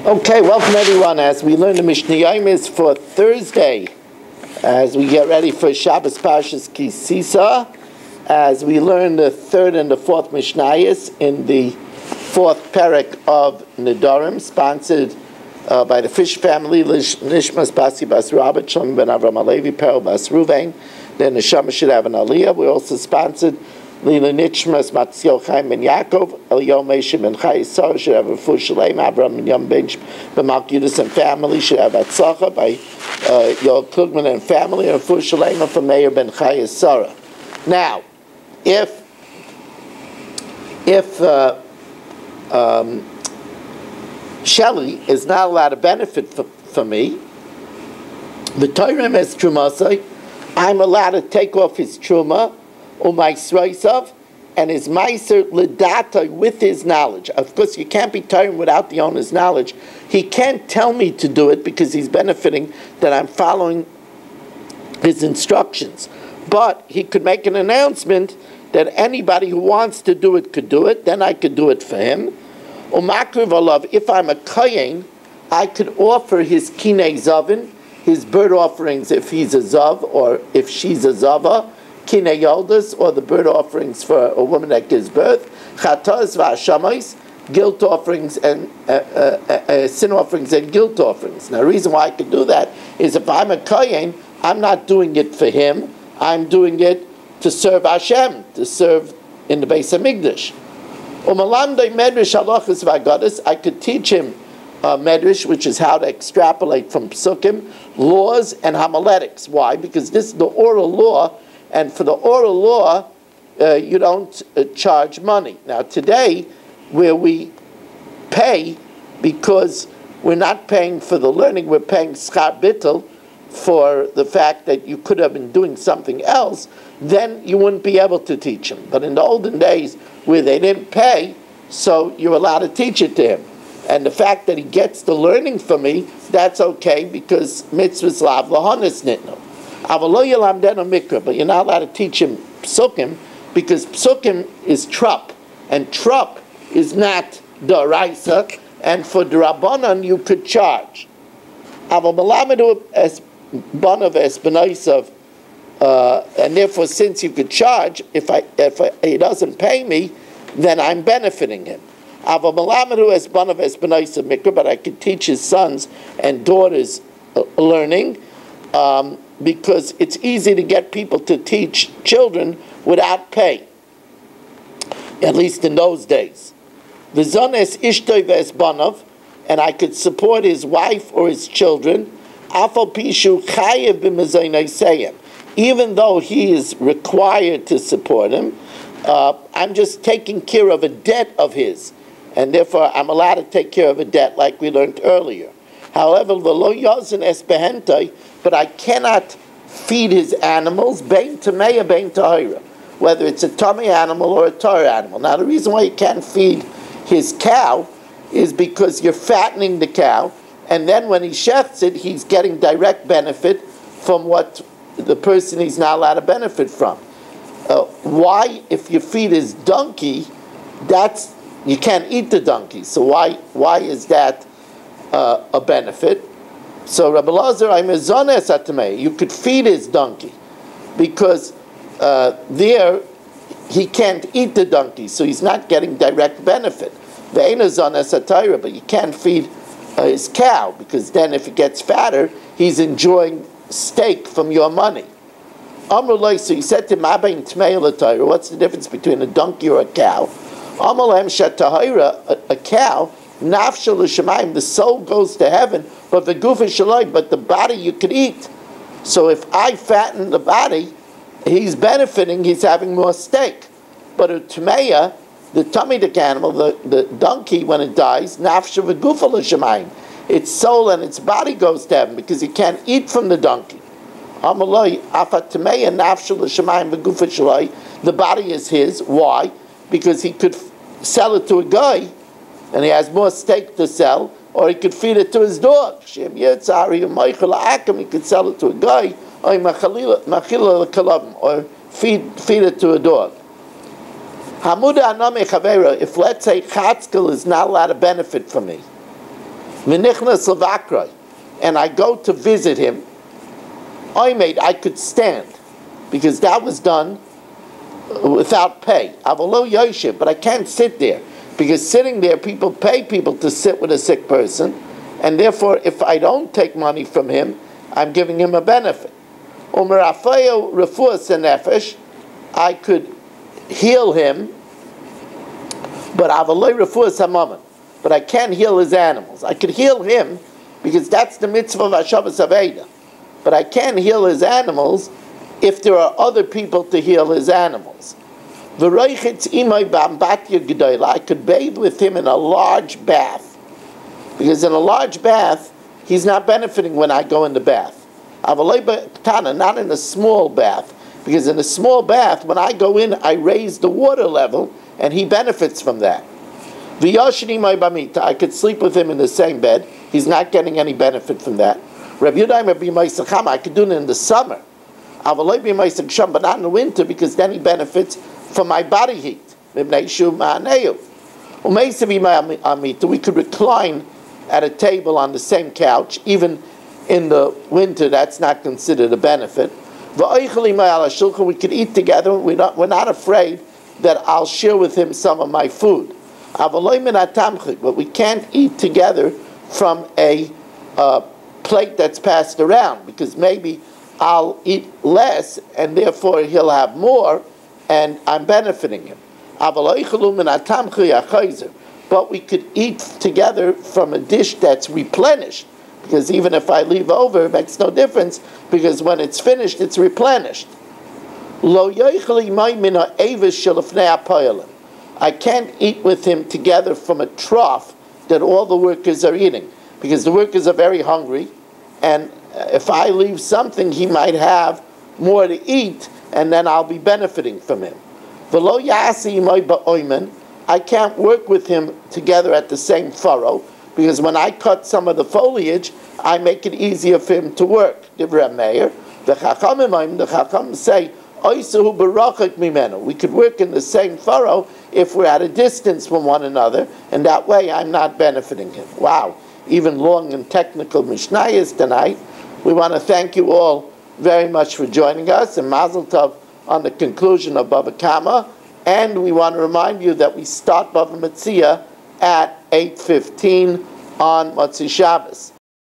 Okay, welcome everyone as we learn the Mishna Yomis for Thursday, as we get ready for Shabbos Parshas Kisisa, as we learn the third and the fourth Mishnayos in the fourth parak of Nedarim, sponsored by the Fish family, Nishmas Basi Bas Robert, Shlomo ben Avram Alevi, Perel Bas Ruvain. Then the Neshama should have an Aliyah. We're also sponsored Lila Nishmas Matzio Chaim ben Yaakov, Yomis ben Chayisar should have a full Shalem, Avram and Yom Bench, B'Malk Yudis and family should have Atzacha by Yoel Klugman and family, and a full Shalem for Meir ben Chayisar. Now, if Shelley is not allowed to benefit for me, the Torah as Trumasai, I'm allowed to take off his Truma, or my Sraisav, and his Meiser Ledata with his knowledge. Of course, you can't be Torah without the owner's knowledge. He can't tell me to do it because he's benefiting that I'm following his instructions. But he could make an announcement that anybody who wants to do it could do it, then I could do it for him. Umakriv alav, if I'm a Kayin, I could offer his Kinei Zavin, his bird offerings if he's a Zav or if she's a Zava, Kinei Yoldas, or the bird offerings for a woman that gives birth, Chataz v'ashamais, guilt offerings and sin offerings and guilt offerings. Now, the reason why I could do that is if I'm a Kayin, I'm not doing it for him, I'm doing it to serve Hashem, to serve in the Beis HaMikdash. Umalamdei medrash halachas v'agadas, I could teach him medrash, which is how to extrapolate from psukim, laws and homiletics. Why? Because this is the oral law, and for the oral law, you don't charge money. Now today, where we pay, because we're not paying for the learning, we're paying schar bittul for the fact that you could have been doing something else, then you wouldn't be able to teach him. But in the olden days, where they didn't pay, so you're allowed to teach it to him. And the fact that he gets the learning from me, that's okay, because mitzvahs lav lahanis nitnu. Avalo yalamdenu mikra, but you're not allowed to teach him psukim, because psukim is trup, and trup is not daraisa, and for drabanan you could charge. Aval malamedu es banav es benaisav, and therefore, since you could charge, if he doesn't pay me, then I'm benefiting him. But I could teach his sons and daughters learning, because it's easy to get people to teach children without pay, at least in those days. And I could support his wife or his children, even though he is required to support him. I'm just taking care of a debt of his, and therefore I'm allowed to take care of a debt like we learned earlier. However, but I cannot feed his animals, bein tameya, bein tahira, whether it's a tummy animal or a tar animal. Now, the reason why you can't feed his cow is because you're fattening the cow, and then when he shechts it, he's getting direct benefit from what the person he's not allowed to benefit from. Why, if you feed his donkey, that's you can't eat the donkey. So why is that a benefit? So Rabbi Lazar, you could feed his donkey, because there he can't eat the donkey, so he's not getting direct benefit. But you can't feed his cow, because then if it gets fatter, he's enjoying steak from your money. So he said to him, what's the difference between a donkey or a cow? A cow, the soul goes to heaven, but the body you could eat. So if I fatten the body, he's benefiting, he's having more steak. But a tmeya, the tummy-dick animal, the donkey, when it dies, its soul and its body goes to heaven, because he can't eat from the donkey. The body is his. Why? Because he could sell it to a guy, and he has more steak to sell, or he could feed it to his dog. He could sell it to a guy, or feed it to a dog. If let's say Chatzkel is not allowed to benefit from me, V'nichnas l'vakroi, and I go to visit him, I could stand, because that was done without pay. Avolo yoshev, but I can't sit there, because sitting there, people pay people to sit with a sick person, and therefore, if I don't take money from him, I'm giving him a benefit. Umerafayo refuas nefesh, I could heal him, but avaloi refuas hamaman. But I can't heal his animals. I could heal him because that's the mitzvah of Hashavas Aveda. But I can't heal his animals if there are other people to heal his animals. I could bathe with him in a large bath, because in a large bath, he's not benefiting when I go in the bath. Not in a small bath, because in a small bath, when I go in, I raise the water level, and he benefits from that. I could sleep with him in the same bed. He's not getting any benefit from that. I could do it in the summer, but not in the winter, because then he benefits from my body heat. We could recline at a table on the same couch. Even in the winter, that's not considered a benefit. We could eat together. We're not afraid that I'll share with him some of my food. But we can't eat together from a plate that's passed around, because maybe I'll eat less and therefore he'll have more and I'm benefiting him. But we could eat together from a dish that's replenished, because even if I leave over, it makes no difference, because when it's finished, it's replenished. I can't eat with him together from a trough that all the workers are eating, because the workers are very hungry, and if I leave something, he might have more to eat, and then I'll be benefiting from him. I can't work with him together at the same furrow, because when I cut some of the foliage, I make it easier for him to work. The Chachamim say, we could work in the same furrow if we're at a distance from one another, and that way I'm not benefiting him. Wow, even long and technical Mishnayos tonight. We want to thank you all very much for joining us, and Mazel Tov on the conclusion of Bava Kama. And we want to remind you that we start Bava Metzia at 8:15 on Motzei Shabbos.